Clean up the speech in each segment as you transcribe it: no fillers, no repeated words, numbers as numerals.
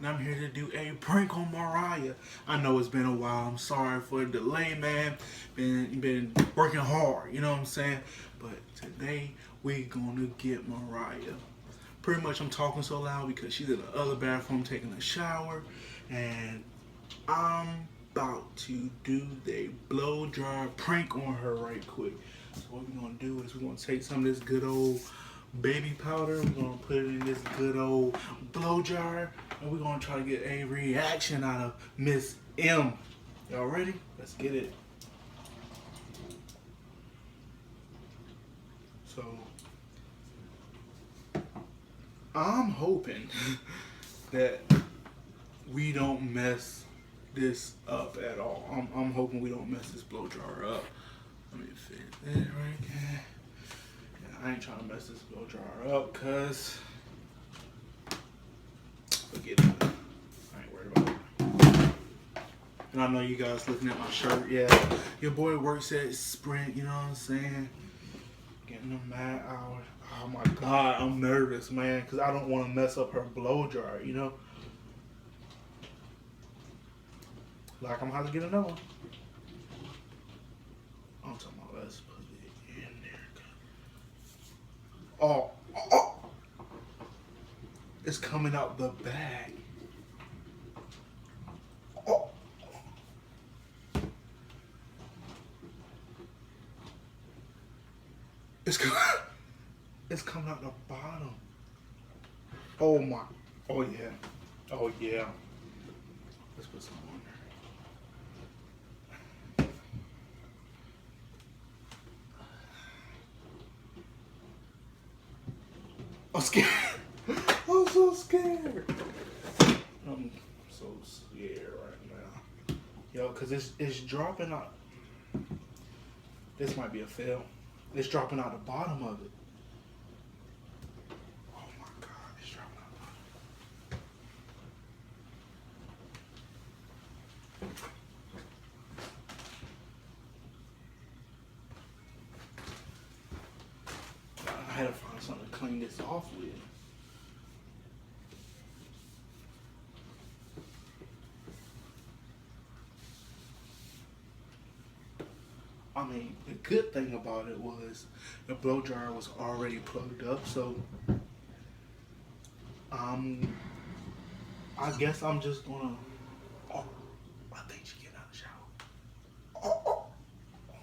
and I'm here to do a prank on Mariah. I know it's been a while. I'm sorry for the delay, man. Been working hard, you know what I'm saying? But today we gonna get Mariah. Pretty much I'm talking so loud because she's in the other bathroom taking a shower, and I'm about to do the blow dry prank on her right quick. So what we're gonna do is we're gonna take some of this good old baby powder, we're gonna put it in this good old blow dryer, and we're gonna try to get a reaction out of Miss M. Y'all ready? Let's get it. So I'm hoping that we don't mess this up at all. I'm hoping we don't mess this blow dryer up. Let me fit that right there. Yeah, I ain't trying to mess this blow dryer up, cause forget it. I ain't worried about it. And I know you guys looking at my shirt. Yeah, your boy works at Sprint. You know what I'm saying? Getting them mad hours. Oh my God, I'm nervous, man, cause I don't want to mess up her blow dryer. You know, like I'm gonna have to get another one. I'm talking about let's put it in there. Oh, it's coming out the bag. Oh, it's coming. It's coming out the bottom. Oh my. Oh yeah. Oh yeah. Let's put some on there. I'm scared. I'm so scared. I'm so scared right now. Yo, cause it's dropping out. This might be a fail. It's dropping out the bottom of it. Oh my God, it's dropping out the bottom. I had to find something to clean this off with. I mean, the good thing about it was the blow dryer was already plugged up, so I guess I'm just gonna. Oh, I think she's getting out of the shower. Oh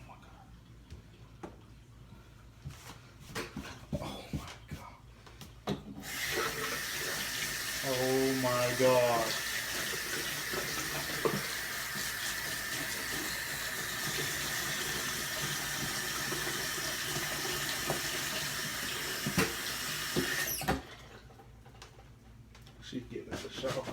my God. Oh my God. Oh my God. She's getting out of the shower.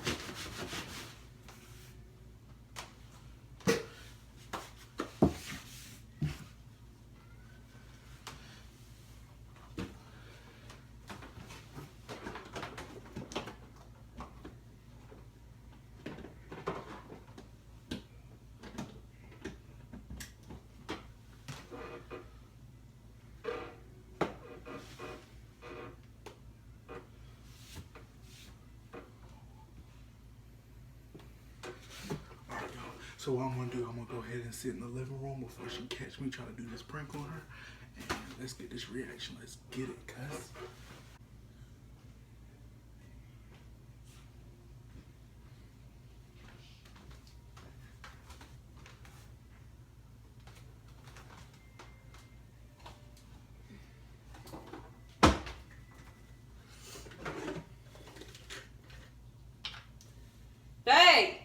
So what I'm gonna do, I'm gonna go ahead and sit in the living room before she catch me trying to do this prank on her. And let's get this reaction. Let's get it, cuz. Hey!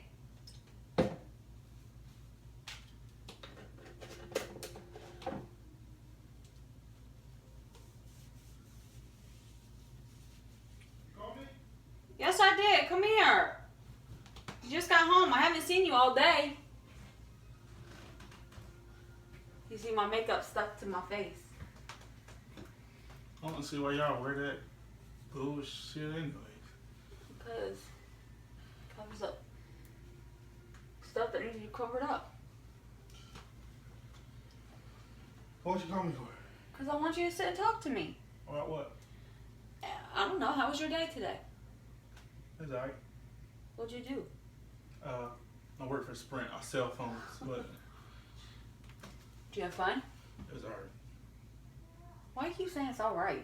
Yes, I did. Come here. You just got home. I haven't seen you all day. You see my makeup stuck to my face. I don't see why y'all wear that bullshit anyways. Because it covers up stuff that needs to be covered up. What you call me for? Because I want you to sit and talk to me. About what? I don't know. How was your day today? It's alright. What'd you do? I work for Sprint. I sell phones, but Did you have fun? it was alright. Why do you keep saying it's alright?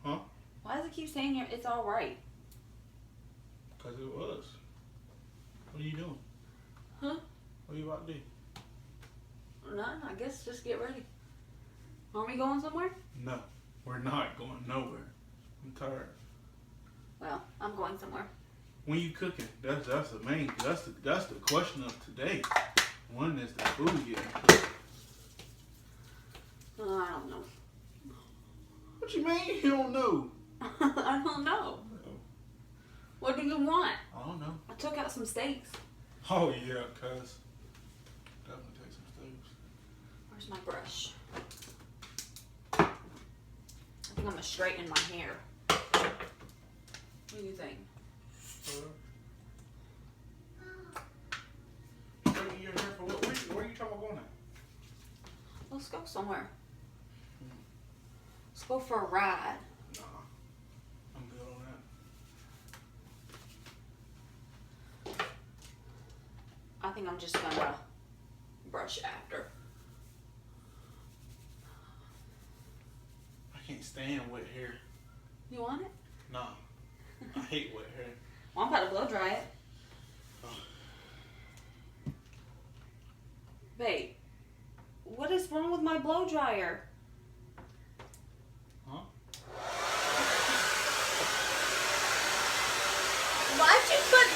Huh? Why does it keep saying it's alright? Because it was. What are you doing? Huh? What are you about to do? None. I guess just get ready. Aren't we going somewhere? No, we're not going nowhere. I'm tired. Well, I'm going somewhere. When you cooking? That's the main. That's the question of today. When is the food yet? I don't know. What you mean you don't know? I don't know. What do you want? I don't know. I took out some steaks. Oh yeah, cuz. Definitely take some steaks. Where's my brush? I think I'm gonna straighten my hair. What do you think? Straighten your hair for what? Where are you talking about going at? Let's go somewhere. Let's go for a ride. Nah, I'm good on that. I think I'm just gonna brush after. I can't stand wet hair. You want it? Nah, I hate wet hair. Well, I'm about to blow dry it. Babe, what is wrong with my blow dryer? Huh? Why'd you put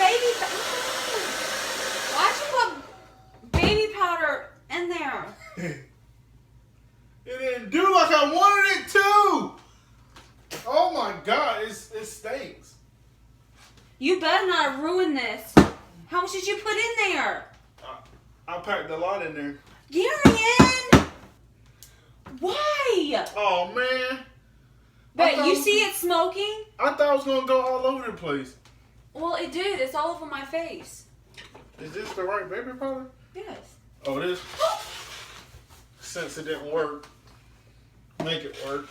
baby powder in there? It didn't do like I wanted it to. Oh my God, it stinks. You better not ruin this. How much did you put in there? I packed a lot in there. Gerren! Why? Oh man. But you see it smoking? I thought it was gonna go all over the place. Well, it did. It's all over my face. Is this the right baby powder? Yes. Oh, it is. Since it didn't work, make it work.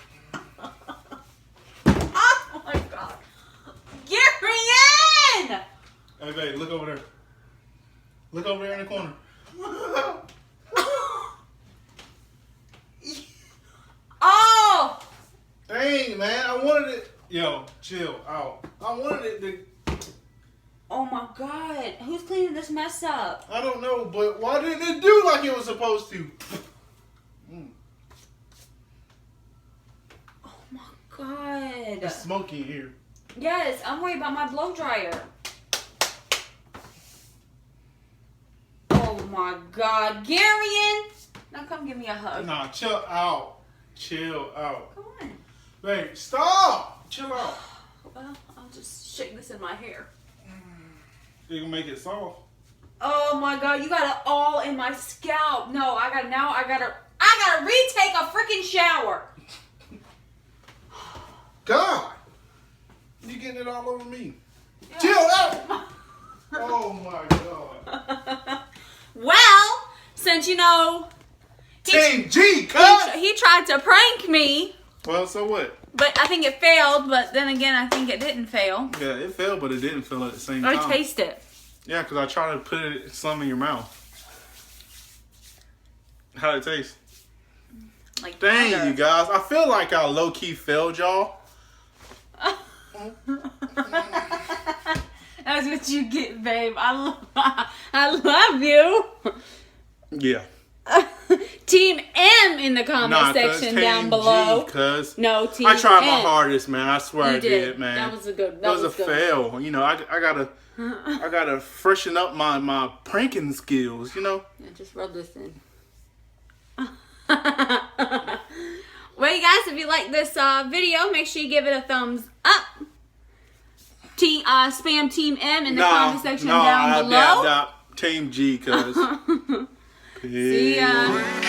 Oh my God. Gerren! Hey babe, look over there. Look over there in the corner. Oh! Dang, man, I wanted it. Yo, chill out. I wanted it to. Oh my God. Who's cleaning this mess up? I don't know, but why didn't it do like it was supposed to? Oh my God. It's smoky in here. Yes, I'm worried about my blow dryer. Oh my God. Gerren! Now come give me a hug. Nah, chill out. Chill out. Come on. Babe, stop. Chill out. Well, I'll just shake this in my hair. You can make it soft. Oh my God, you got it all in my scalp. No, I gotta retake a freaking shower. God. You getting it all over me. Yeah. Chill out. Oh my God. Well, since you know Team G, cut. he tried to prank me, Well, so what? but I think it failed. But then again, I think it didn't fail. Yeah, it failed, but it didn't fail at the same Let time. me taste it. Yeah, because I tried to put some in your mouth. How'd it taste? Like Dang, butter. you guys. I feel like I low-key failed y'all. That's what you get, babe. I love you. Yeah. Team M in the comment section down below. No, Team I tried M. my hardest, man. I swear You I did, man. That was a good. That was a fail. You know, I gotta freshen up my pranking skills. You know. Yeah, just rub this in. Well, you guys, if you like this video, make sure you give it a thumbs up. Spam Team M in the comment section down below. Team G, cuz. See ya.